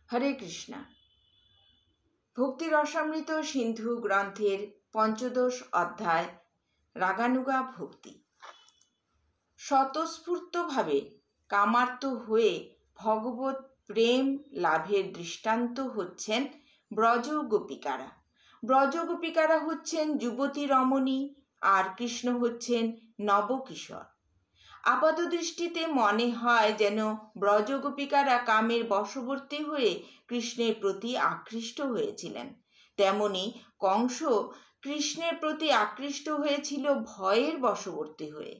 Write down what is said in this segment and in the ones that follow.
হরে কৃষ্ণা। ভক্তি রসামৃত সিন্ধু গ্রন্থের পঞ্চদশ অধ্যায় রাগানুগা ভক্তি। স্বতঃস্ফূর্তভাবে কামার্ত হয়ে ভগবত প্রেম লাভের দৃষ্টান্ত হচ্ছেন ব্রজ গোপিকারা। ব্রজ গোপিকারা হচ্ছেন যুবতী রমণী, আর কৃষ্ণ হচ্ছেন নবকিশোর। আপাত দৃষ্টিতে মনে হয় যেন ব্রজ গোপিকারা কামের বশবর্তী হয়ে কৃষ্ণের প্রতি আকৃষ্ট হয়েছিলেন। তেমনি কংস কৃষ্ণের প্রতি আকৃষ্ট হয়েছিল ভয়ের বশবর্তী হয়ে।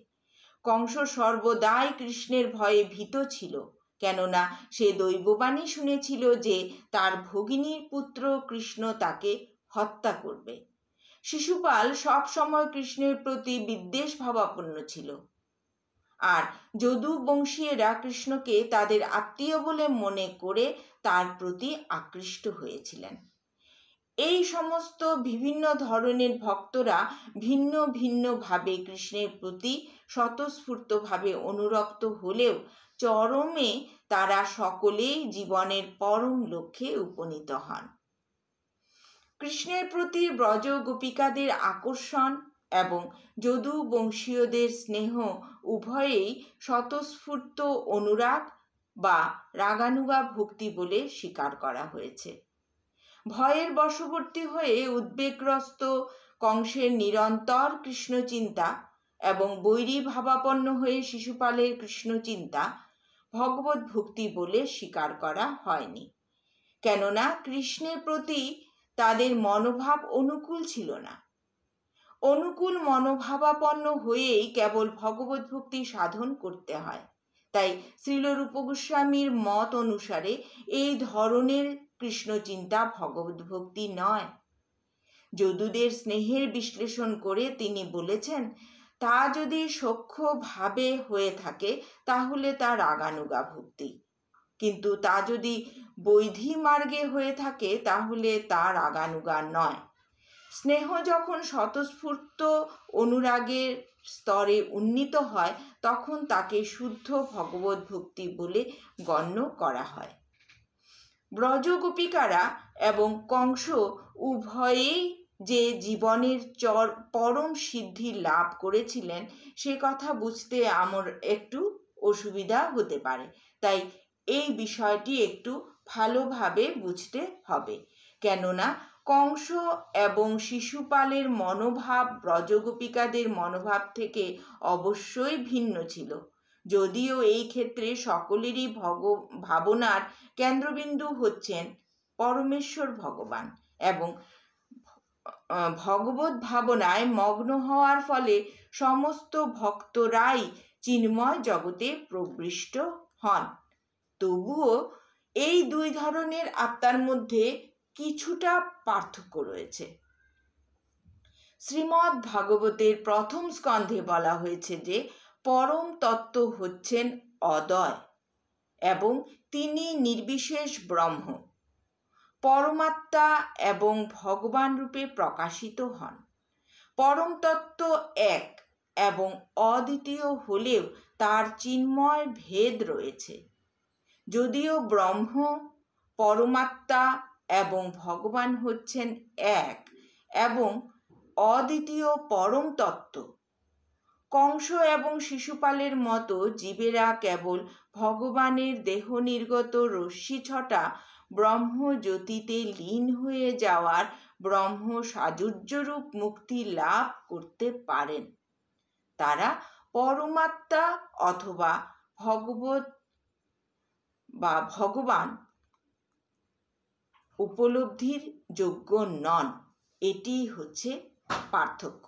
কংস সর্বদাই কৃষ্ণের ভয়ে ভীত ছিল, কেননা সে দৈববাণী শুনেছিল যে তার ভগিনীর পুত্র কৃষ্ণ তাকে হত্যা করবে। শিশুপাল সব সময় কৃষ্ণের প্রতি বিদ্বেষ ভাবাপন্ন ছিল, আর যদু বংশীয়রা কৃষ্ণকে তাদের আত্মীয় বলে মনে করে তার প্রতি আকৃষ্ট হয়েছিলেন। এই সমস্ত বিভিন্ন ধরনের ভক্তরা ভিন্ন ভিন্নভাবে কৃষ্ণের প্রতি স্বতঃস্ফূর্তভাবে অনুরক্ত হলেও চরমে তারা সকলেই জীবনের পরম লক্ষ্যে উপনীত হন। কৃষ্ণের প্রতি ব্রজ গোপিকাদের আকর্ষণ এবং যদু বংশীয়দের স্নেহ উভয়েই স্বতঃস্ফূর্ত অনুরাগ বা রাগানুগা ভক্তি বলে স্বীকার করা হয়েছে। ভয়ের বশবর্তী হয়ে উদ্বেগগ্রস্ত কংসের নিরন্তর কৃষ্ণচিন্তা এবং বৈরী ভাবাপন্ন হয়ে শিশুপালের কৃষ্ণচিন্তা ভগবত ভক্তি বলে স্বীকার করা হয়নি, কেননা কৃষ্ণের প্রতি তাদের মনোভাব অনুকূল ছিল না। অনুকূল মনোভাবাপন্ন হয়েই কেবল ভগবত ভক্তি সাধন করতে হয়। তাই শ্রীল রূপ গোস্বামীর মত অনুসারে এই ধরনের কৃষ্ণচিন্তা ভগবত ভক্তি নয়। যদুদের স্নেহের বিশ্লেষণ করে তিনি বলেছেন, তা যদি সখ্যভাবে হয়ে থাকে তাহলে তা রাগানুগা ভক্তি, কিন্তু তা যদি বৈধি মার্গে হয়ে থাকে তাহলে তা রাগানুগা নয়। স্নেহ যখন স্বতঃস্ফূর্ত অনুরাগের স্তরে উন্নীত হয় তখন তাকে শুদ্ধ ভগবত ভক্তি বলে গণ্য করা হয়। ব্রজ গোপিকারা এবং কংস উভয়েই যে জীবনের পরম সিদ্ধি লাভ করেছিলেন সে কথা বুঝতে আমার একটু অসুবিধা হতে পারে, তাই এই বিষয়টি একটু ভালোভাবে বুঝতে হবে। কেননা কংস এবং শিশুপালের মনোভাব ব্রজগোপিকাদের মনোভাব থেকে অবশ্যই ভিন্ন ছিল, যদিও এই ক্ষেত্রে সকলেরই ভাবনার কেন্দ্রবিন্দু হচ্ছেন পরমেশ্বর ভগবান, এবং ভগবত ভাবনায় মগ্ন হওয়ার ফলে সমস্ত ভক্তরাই চিন্ময় জগতে প্রবিষ্ট হন। তবুও এই দুই ধরনের আত্মার মধ্যে কিছুটা পার্থক্য রয়েছে। শ্রীমদ্ ভাগবতের প্রথম স্কন্ধে বলা হয়েছে যে পরম তত্ত্ব হচ্ছেন অদ্বয় এবং তিনি নির্বিশেষ ব্রহ্ম, পরমাত্মা এবং ভগবান রূপে প্রকাশিত হন। পরম তত্ত্ব এক এবং অদ্বিতীয় হলেও তার চিন্ময় ভেদ রয়েছে। যদিও ব্রহ্ম, পরমাত্মা এবং ভগবান হচ্ছেন এক এবং অদ্বিতীয় পরম তত্ত্ব, কংস এবং শিশুপালের মতো জীবেরা কেবল ভগবানের দেহ নির্গত রশ্মিছটা ব্রহ্ম জ্যোতিতে লীন হয়ে যাওয়ার ব্রহ্ম সাযুজ্যরূপ মুক্তি লাভ করতে পারেন। তারা পরমাত্মা অথবা ভগবান উপলব্ধির যোগ্য নন। এটি হচ্ছে পার্থক্য।